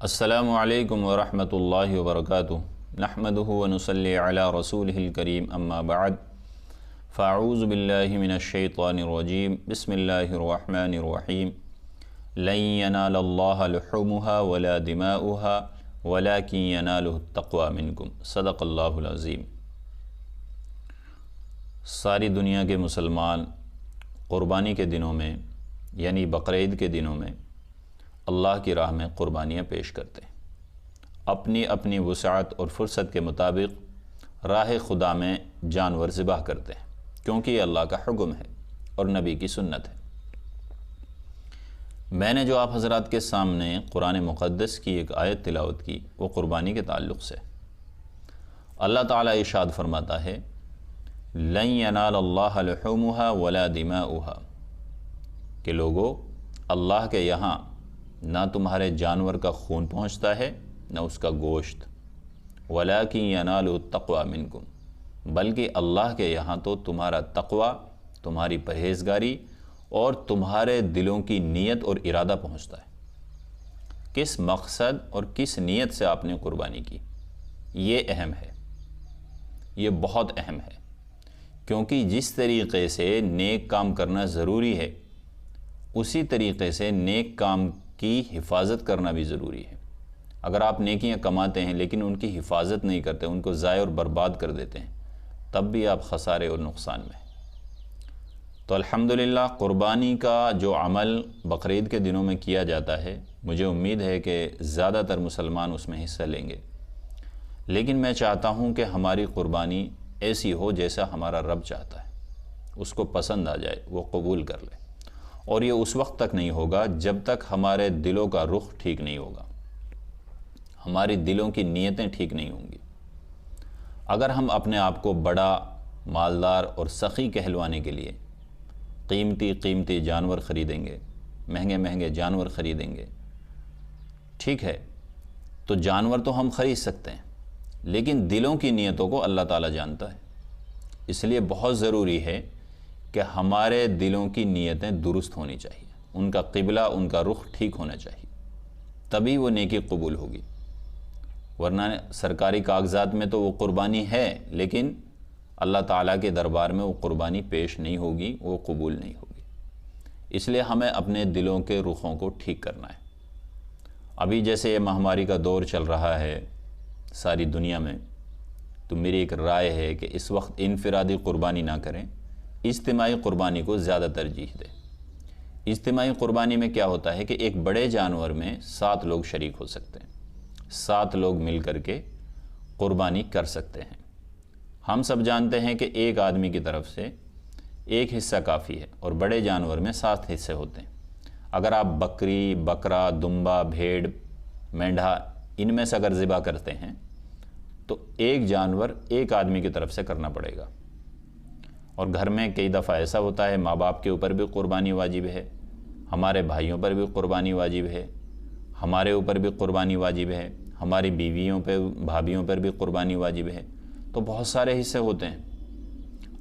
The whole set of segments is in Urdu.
السلام علیکم ورحمۃ اللہ وبرکاتہ نحمدہ ونصلی علی رسولہ الکریم اما بعد فاعوذ باللہ من الشیطان الرجیم بسم اللہ الرحمن الرحیم لن ینال اللہ لحومها ولا دماؤها ولکن ینالہ التقوی منکم صدق اللہ العظیم۔ ساری دنیا کے مسلمان قربانی کے دنوں میں یعنی بقرعید کے دنوں میں اللہ کی راہ میں قربانیاں پیش کرتے ہیں، اپنی اپنی وسعت اور فرصت کے مطابق راہ خدا میں جانور ذبح کرتے ہیں، کیونکہ یہ اللہ کا حکم ہے اور نبی کی سنت ہے۔ میں نے جو آپ حضرات کے سامنے قرآن مقدس کی ایک آیت تلاوت کی وہ قربانی کے تعلق سے۔ اللہ تعالیٰ ارشاد فرماتا ہے لن ینال اللہ لحومها ولا دماؤها کہ لوگو اللہ کے یہاں نہ تمہارے جانور کا خون پہنچتا ہے نہ اس کا گوشت، وَلَٰكِن يَنَالُ التَّقْوَىٰ مِنْكُمْ بلکہ اللہ کے یہاں تو تمہارا تقوی، تمہاری پرہیزگاری اور تمہارے دلوں کی نیت اور ارادہ پہنچتا ہے۔ کس مقصد اور کس نیت سے آپ نے قربانی کی، یہ اہم ہے، یہ بہت اہم ہے، کیونکہ جس طریقے سے نیک کام کرنا ضروری ہے اسی طریقے سے نیک کام کی حفاظت کرنا بھی ضروری ہے۔ اگر آپ نیکیاں کماتے ہیں لیکن ان کی حفاظت نہیں کرتے، ان کو ضائع اور برباد کر دیتے ہیں، تب بھی آپ خسارے اور نقصان میں ہیں۔ تو الحمدللہ قربانی کا جو عمل بقرعید کے دنوں میں کیا جاتا ہے، مجھے امید ہے کہ زیادہ تر مسلمان اس میں حصہ لیں گے، لیکن میں چاہتا ہوں کہ ہماری قربانی ایسی ہو جیسا ہمارا رب چاہتا ہے، اس کو پسند آ جائے، وہ قبول کر لے، اور یہ اس وقت تک نہیں ہوگا جب تک ہمارے دلوں کا رخ ٹھیک نہیں ہوگا، ہماری دلوں کی نیتیں ٹھیک نہیں ہوں گی۔ اگر ہم اپنے آپ کو بڑا، مالدار اور سخی کہلوانے کے لیے قیمتی جانور خریدیں گے، مہنگے جانور خریدیں گے، ٹھیک ہے، تو جانور تو ہم خرید سکتے ہیں، لیکن دلوں کی نیتوں کو اللہ تعالیٰ جانتا ہے۔ اس لیے بہت ضروری ہے کہ ہمارے دلوں کی نیتیں درست ہونی چاہیے، ان کا قبلہ، ان کا رخ ٹھیک ہونا چاہیے، تبھی وہ نیکی قبول ہوگی، ورنہ سرکاری کاغذات میں تو وہ قربانی ہے لیکن اللہ تعالیٰ کے دربار میں وہ قربانی پیش نہیں ہوگی، وہ قبول نہیں ہوگی۔ اس لیے ہمیں اپنے دلوں کے رخوں کو ٹھیک کرنا ہے۔ ابھی جیسے یہ مہاماری کا دور چل رہا ہے ساری دنیا میں، تو میری ایک رائے ہے کہ اس وقت انفرادی قربانی نہ کریں، اجتماعی قربانی کو زیادہ ترجیح دیں۔ اجتماعی قربانی میں کیا ہوتا ہے کہ ایک بڑے جانور میں 7 لوگ شریک ہو سکتے ہیں، 7 لوگ مل کر کے قربانی کر سکتے ہیں۔ ہم سب جانتے ہیں کہ ایک آدمی کی طرف سے ایک حصہ کافی ہے، اور بڑے جانور میں 7 حصے ہوتے ہیں۔ اگر آپ بکری، بکرا، دمبا، بھیڑ، مینڈھا ان میں سے اگر ذبح کرتے ہیں تو ایک جانور ایک آدمی کی طرف سے کرنا پڑے گا، اور گھر میں کئی دفعہ ایسا ہوتا ہے ماں باپ کے اوپر بھی قربانی واجب ہے، ہمارے بھائیوں پر بھی قربانی واجب ہے، ہمارے اوپر بھی قربانی واجب ہے، ہماری بیویوں پہ، بھابھیوں پر بھی قربانی واجب ہے، تو بہت سارے حصے ہوتے ہیں۔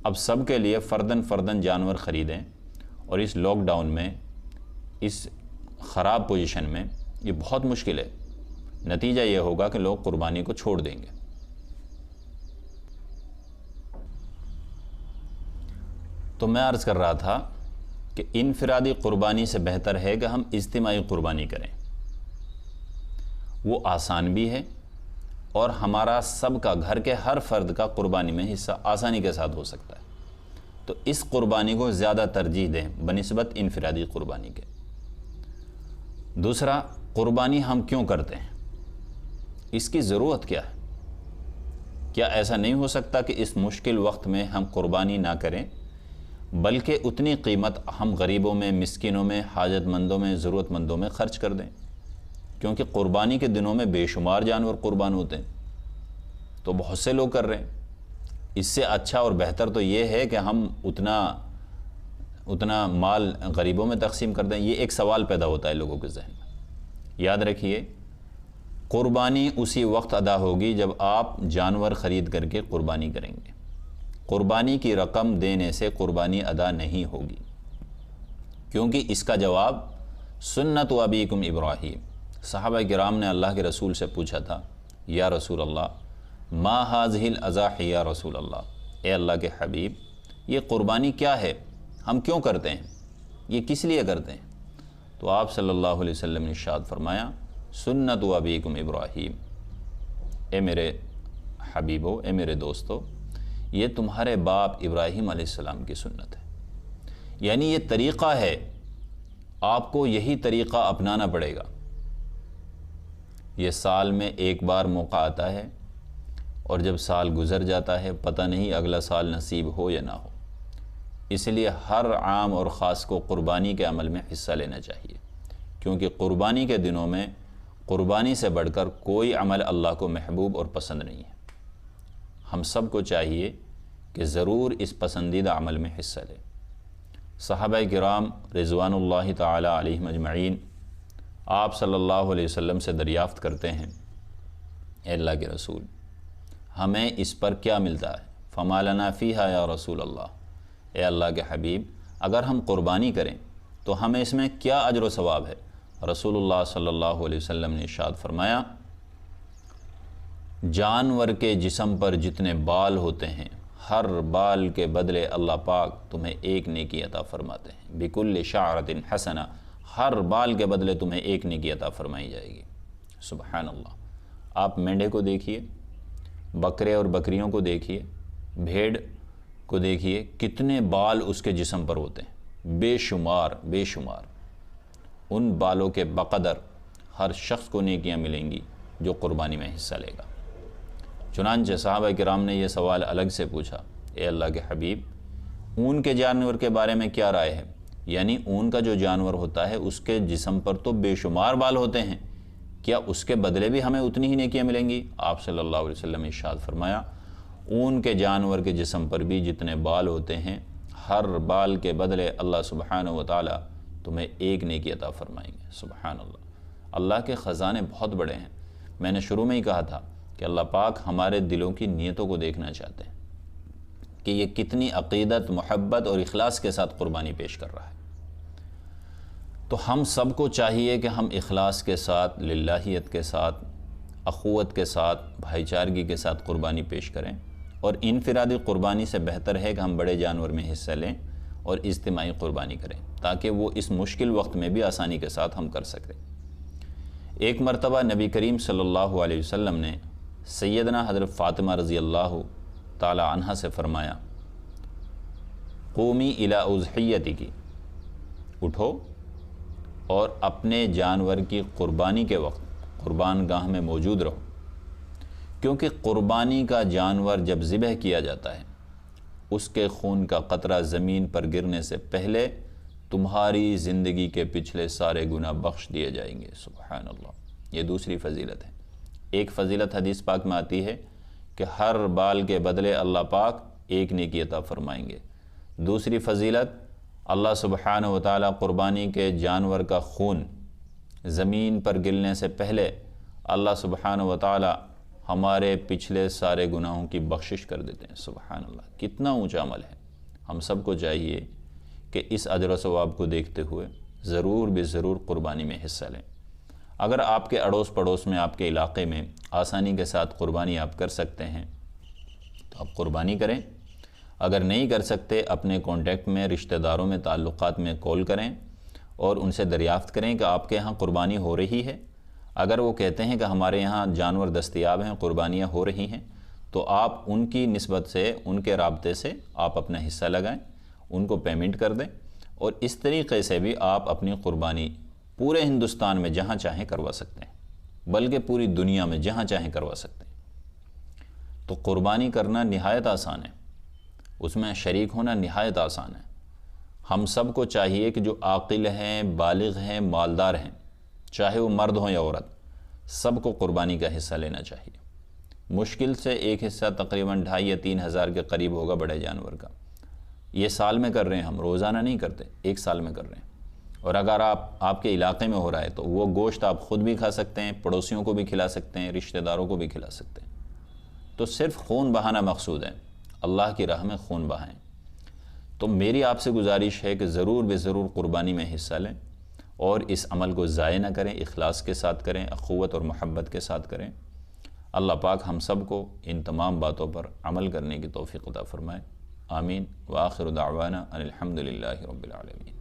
اب سب کے لیے فرداً جانور خریدیں، اور اس لاک ڈاؤن میں، اس خراب پوزیشن میں یہ بہت مشکل ہے۔ نتیجہ یہ ہوگا کہ لوگ قربانی کو چھوڑ دیں گے۔ تو میں عرض کر رہا تھا کہ انفرادی قربانی سے بہتر ہے کہ ہم اجتماعی قربانی کریں، وہ آسان بھی ہے، اور ہمارا سب کا، گھر کے ہر فرد کا قربانی میں حصہ آسانی کے ساتھ ہو سکتا ہے۔ تو اس قربانی کو زیادہ ترجیح دیں بنسبت انفرادی قربانی کے۔ دوسرا، قربانی ہم کیوں کرتے ہیں، اس کی ضرورت کیا ہے؟ کیا ایسا نہیں ہو سکتا کہ اس مشکل وقت میں ہم قربانی نہ کریں، بلکہ اتنی قیمت ہم غریبوں میں، مسکینوں میں، حاجت مندوں میں، ضرورت مندوں میں خرچ کر دیں؟ کیونکہ قربانی کے دنوں میں بے شمار جانور قربان ہوتے ہیں، تو بہت سے لوگ کر رہے ہیں۔ اس سے اچھا اور بہتر تو یہ ہے کہ ہم اتنا مال غریبوں میں تقسیم کر دیں۔ یہ ایک سوال پیدا ہوتا ہے لوگوں کے ذہن میں۔ یاد رکھیے، قربانی اسی وقت ادا ہوگی جب آپ جانور خرید کر کے قربانی کریں گے۔ قربانی کی رقم دینے سے قربانی ادا نہیں ہوگی، کیونکہ اس کا جواب سنت ابیکم ابراہیم، صحابہ کرام نے اللہ کے رسول سے پوچھا تھا، یا رسول اللہ ما هذه الاضاحی یا رسول اللہ، اے اللہ کے حبیب یہ قربانی کیا ہے، ہم کیوں کرتے ہیں، یہ کس لیے کرتے ہیں؟ تو آپ صلی اللہ علیہ وسلم نے ارشاد فرمایا، سنت ابیکم ابراہیم، اے میرے حبیبو، اے میرے دوستو، یہ تمہارے باپ ابراہیم علیہ السلام کی سنت ہے، یعنی یہ طریقہ ہے، آپ کو یہی طریقہ اپنانا پڑے گا۔ یہ سال میں ایک بار موقع آتا ہے، اور جب سال گزر جاتا ہے پتہ نہیں اگلا سال نصیب ہو یا نہ ہو، اس لیے ہر عام اور خاص کو قربانی کے عمل میں حصہ لینا چاہیے، کیونکہ قربانی کے دنوں میں قربانی سے بڑھ کر کوئی عمل اللہ کو محبوب اور پسند نہیں ہے۔ ہم سب کو چاہیے کہ ضرور اس پسندیدہ عمل میں حصہ لیں۔ صحابہ کرام رضوان اللہ تعالی علیہم اجمعین آپ صلی اللہ علیہ وسلم سے دریافت کرتے ہیں، اے اللہ کے رسول ہمیں اس پر کیا ملتا ہے؟ فما لنا فیہا یا رسول اللہ، اے اللہ کے حبیب اگر ہم قربانی کریں تو ہمیں اس میں کیا اجر و ثواب ہے؟ رسول اللہ صلی اللہ علیہ وسلم نے ارشاد فرمایا، جانور کے جسم پر جتنے بال ہوتے ہیں ہر بال کے بدلے اللہ پاک تمہیں ایک نیکی عطا فرماتے ہیں، بکل شعرۃ حسنہ، ہر بال کے بدلے تمہیں ایک نیکی عطا فرمائی جائے گی۔ سبحان اللہ۔ آپ مینڈے کو دیکھیے، بکرے اور بکریوں کو دیکھیے، بھیڑ کو دیکھیے، کتنے بال اس کے جسم پر ہوتے ہیں، بے شمار بے شمار۔ ان بالوں کے بقدر ہر شخص کو نیکیاں ملیں گی جو قربانی میں حصہ لے گا۔ چنانچہ صحابہ کرام نے یہ سوال الگ سے پوچھا، اے اللہ کے حبیب اون کے جانور کے بارے میں کیا رائے ہے؟ یعنی اون کا جو جانور ہوتا ہے اس کے جسم پر تو بے شمار بال ہوتے ہیں، کیا اس کے بدلے بھی ہمیں اتنی ہی نیکیاں ملیں گی؟ آپ صلی اللہ علیہ وسلم نے ارشاد فرمایا، اون کے جانور کے جسم پر بھی جتنے بال ہوتے ہیں ہر بال کے بدلے اللہ سبحانہ و تعالی تمہیں ایک نیکی عطا فرمائیں گے۔ سبحان اللہ۔ اللہ کے خزانے بہت بڑے ہیں۔ میں نے شروع میں ہی کہا تھا کہ اللہ پاک ہمارے دلوں کی نیتوں کو دیکھنا چاہتے ہیں کہ یہ کتنی عقیدت، محبت اور اخلاص کے ساتھ قربانی پیش کر رہا ہے۔ تو ہم سب کو چاہیے کہ ہم اخلاص کے ساتھ، للہیت کے ساتھ، اخوت کے ساتھ، بھائی چارگی کے ساتھ قربانی پیش کریں، اور انفرادی قربانی سے بہتر ہے کہ ہم بڑے جانور میں حصہ لیں اور اجتماعی قربانی کریں، تاکہ وہ اس مشکل وقت میں بھی آسانی کے ساتھ ہم کر سکیں۔ ایک مرتبہ نبی کریم صلی اللہ علیہ وسلم نے سیدنا حضرت فاطمہ رضی اللہ تعالی عنہ سے فرمایا، قومی الی اضحیتک، اٹھو اور اپنے جانور کی قربانی کے وقت قربان گاہ میں موجود رہو، کیونکہ قربانی کا جانور جب ذبح کیا جاتا ہے اس کے خون کا قطرہ زمین پر گرنے سے پہلے تمہاری زندگی کے پچھلے سارے گناہ بخش دیے جائیں گے۔ سبحان اللہ۔ یہ دوسری فضیلت ہے۔ ایک فضیلت حدیث پاک میں آتی ہے کہ ہر بال کے بدلے اللہ پاک ایک نیکی عطا فرمائیں گے۔ دوسری فضیلت، اللہ سبحانہ و تعالی قربانی کے جانور کا خون زمین پر گرنے سے پہلے اللہ سبحانہ و تعالی ہمارے پچھلے سارے گناہوں کی بخشش کر دیتے ہیں۔ سبحان اللہ، کتنا اونچا عمل ہے۔ ہم سب کو چاہیے کہ اس اجر و ثواب کو دیکھتے ہوئے ضرور بے ضرور قربانی میں حصہ لیں۔ اگر آپ کے اڑوس پڑوس میں، آپ کے علاقے میں آسانی کے ساتھ قربانی آپ کر سکتے ہیں تو آپ قربانی کریں۔ اگر نہیں کر سکتے، اپنے کانٹیکٹ میں، رشتہ داروں میں، تعلقات میں کال کریں اور ان سے دریافت کریں کہ آپ کے یہاں قربانی ہو رہی ہے۔ اگر وہ کہتے ہیں کہ ہمارے یہاں جانور دستیاب ہیں، قربانیاں ہو رہی ہیں، تو آپ ان کی نسبت سے، ان کے رابطے سے آپ اپنا حصہ لگائیں، ان کو پیمنٹ کر دیں، اور اس طریقے سے بھی آپ اپنی قربانی پورے ہندوستان میں جہاں چاہیں کروا سکتے ہیں، بلکہ پوری دنیا میں جہاں چاہیں کروا سکتے ہیں۔ تو قربانی کرنا نہایت آسان ہے، اس میں شریک ہونا نہایت آسان ہے۔ ہم سب کو چاہیے کہ جو عاقل ہیں، بالغ ہیں، مالدار ہیں، چاہے وہ مرد ہوں یا عورت، سب کو قربانی کا حصہ لینا چاہیے۔ مشکل سے ایک حصہ تقریباً 2,500 یا 3,000 کے قریب ہوگا بڑے جانور کا۔ یہ سال میں کر رہے ہیں، ہم روزانہ نہیں کرتے، ایک سال میں کر رہے ہیں۔ اور اگر آپ کے علاقے میں ہو رہا ہے تو وہ گوشت آپ خود بھی کھا سکتے ہیں، پڑوسیوں کو بھی کھلا سکتے ہیں، رشتہ داروں کو بھی کھلا سکتے ہیں۔ تو صرف خون بہانا مقصود ہے، اللہ کی راہ میں خون بہائیں۔ تو میری آپ سے گزارش ہے کہ ضرور بے ضرور قربانی میں حصہ لیں، اور اس عمل کو ضائع نہ کریں، اخلاص کے ساتھ کریں، اخوت اور محبت کے ساتھ کریں۔ اللہ پاک ہم سب کو ان تمام باتوں پر عمل کرنے کی توفیق عطا فرمائے۔ آمین۔ وآخر دعوانا ان الحمد للہ رب العالمین۔